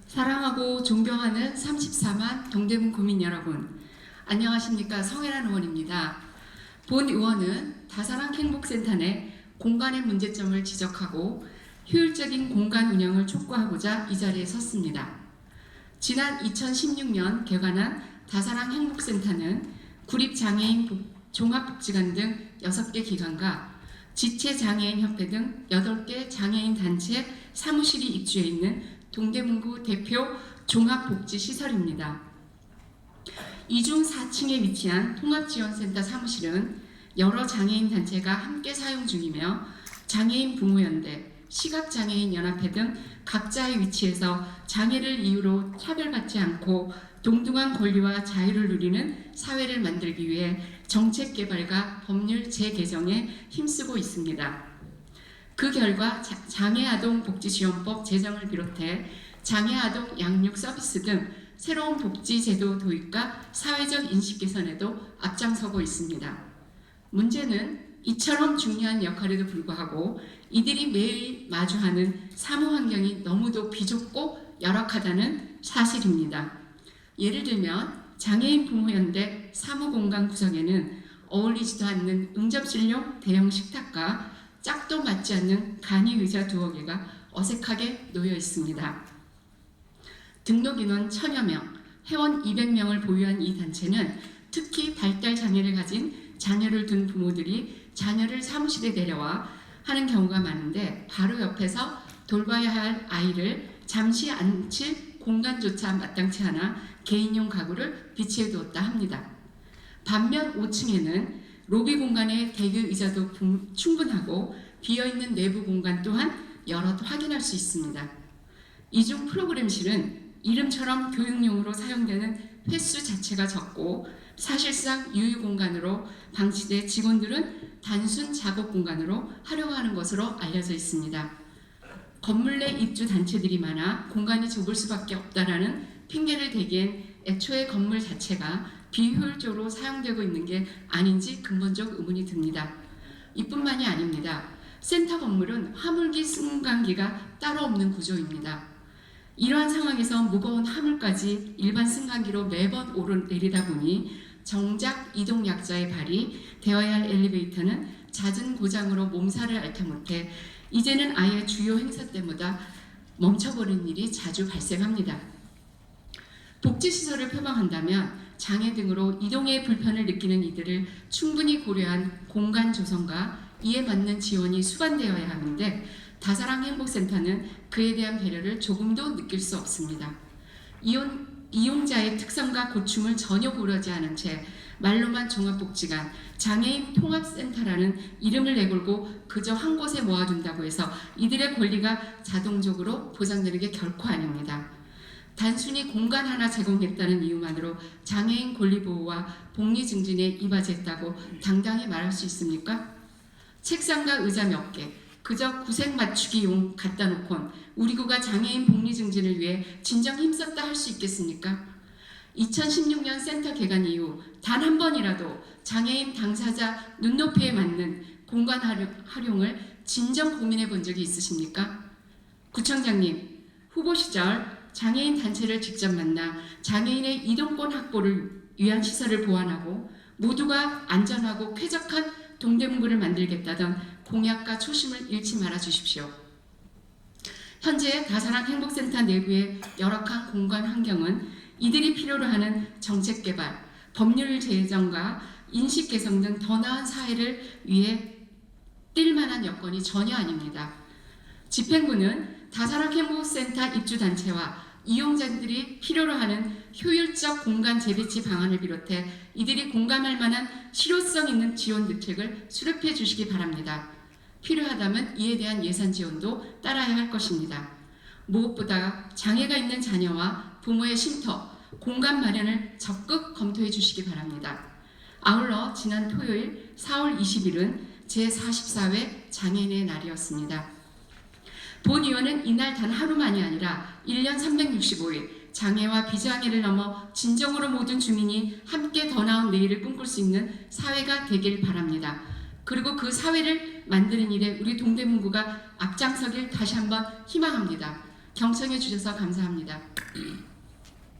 사랑하고 존경하는 34만 동대문 구민 여러분, 안녕하십니까. 성혜란 의원입니다. 본 의원은 다사랑 행복센터 내 공간의 문제점을 지적하고 효율적인 공간 운영을 촉구하고자 이 자리에 섰습니다. 지난 2016년 개관한 다사랑 행복센터는 구립장애인 종합복지관 등 6개 기관과 지체장애인협회 등 8개 장애인 단체 사무실이 입주해 있는 동대문구 대표 종합복지시설입니다. 이중 4층에 위치한 통합지원센터 사무실은 여러 장애인 단체가 함께 사용 중이며 장애인 부모연대, 시각장애인연합회 등 각자의 위치에서 장애를 이유로 차별받지 않고 동등한 권리와 자유를 누리는 사회를 만들기 위해 정책 개발과 법률 재개정에 힘쓰고 있습니다. 그 결과 장애아동복지지원법 제정을 비롯해 장애아동 양육 서비스 등 새로운 복지제도 도입과 사회적 인식 개선에도 앞장서고 있습니다. 문제는 이처럼 중요한 역할에도 불구하고 이들이 매일 마주하는 사무 환경이 너무도 비좁고 열악하다는 사실입니다. 예를 들면 장애인 부모연대 사무공간 구성에는 어울리지도 않는 응접실용 대형 식탁과 짝도 맞지 않는 간이 의자 2개가 어색하게 놓여 있습니다. 등록 인원 1000여 명, 회원 200명을 보유한 이 단체는 특히 발달 장애를 가진 자녀를 둔 부모들이 자녀를 사무실에 내려와 하는 경우가 많은데 바로 옆에서 돌봐야 할 아이를 잠시 앉힐 공간조차 마땅치 않아 개인용 가구를 비치해 두었다 합니다. 반면 5층에는 로비 공간에 대기 의자도 충분하고 비어있는 내부 공간 또한 여럿 확인할 수 있습니다. 이중 프로그램실은 이름처럼 교육용으로 사용되는 횟수 자체가 적고 사실상 유휴 공간으로 방치돼 직원들은 단순 작업 공간으로 활용하는 것으로 알려져 있습니다. 건물 내 입주 단체들이 많아 공간이 좁을 수밖에 없다라는 핑계를 대기엔 애초에 건물 자체가 비효율적으로 사용되고 있는 게 아닌지 근본적 의문이 듭니다. 이뿐만이 아닙니다. 센터 건물은 화물기 승강기가 따로 없는 구조입니다. 이러한 상황에서 무거운 화물까지 일반 승강기로 매번 오르내리다 보니 정작 이동약자의 발이 되어야 할 엘리베이터는 잦은 고장으로 몸살을 앓다 못해 이제는 아예 주요 행사 때마다 멈춰버리는 일이 자주 발생합니다. 복지시설을 표방한다면 장애 등으로 이동에 불편을 느끼는 이들을 충분히 고려한 공간 조성과 이에 맞는 지원이 수반되어야 하는데 다사랑 행복센터는 그에 대한 배려를 조금도 느낄 수 없습니다. 이용자의 특성과 고충을 전혀 고려하지 않은 채 말로만 종합복지관, 장애인 통합센터라는 이름을 내걸고 그저 한 곳에 모아둔다고 해서 이들의 권리가 자동적으로 보장되는 게 결코 아닙니다. 단순히 공간 하나 제공했다는 이유만으로 장애인 권리 보호와 복리 증진에 이바지했다고 당당히 말할 수 있습니까? 책상과 의자 몇 개, 그저 구색 맞추기용 갖다 놓곤 우리 구가 장애인 복리 증진을 위해 진정 힘썼다 할 수 있겠습니까? 2016년 센터 개관 이후 단 한 번이라도 장애인 당사자 눈높이에 맞는 공간 활용을 진정 고민해 본 적이 있으십니까? 구청장님, 후보 시절 장애인 단체를 직접 만나 장애인의 이동권 확보를 위한 시설을 보완하고 모두가 안전하고 쾌적한 동대문구를 만들겠다던 공약과 초심을 잃지 말아 주십시오. 현재 다사랑 행복센터 내부의 열악한 공간 환경은 이들이 필요로 하는 정책 개발, 법률 제정과 인식 개선 등 더 나은 사회를 위해 뛸 만한 여건이 전혀 아닙니다. 집행부는 다사랑 행복센터 입주단체와 이용자들이 필요로 하는 효율적 공간 재배치 방안을 비롯해 이들이 공감할 만한 실효성 있는 지원 대책을 수립해 주시기 바랍니다. 필요하다면 이에 대한 예산 지원도 따라야 할 것입니다. 무엇보다 장애가 있는 자녀와 부모의 쉼터, 공간 마련을 적극 검토해 주시기 바랍니다. 아울러 지난 토요일 4월 20일은 제44회 장애인의 날이었습니다. 본 의원은 이날 단 하루만이 아니라 1년 365일 장애와 비장애를 넘어 진정으로 모든 주민이 함께 더 나은 내일을 꿈꿀 수 있는 사회가 되길 바랍니다. 그리고 그 사회를 만드는 일에 우리 동대문구가 앞장서길 다시 한번 희망합니다. 경청해 주셔서 감사합니다.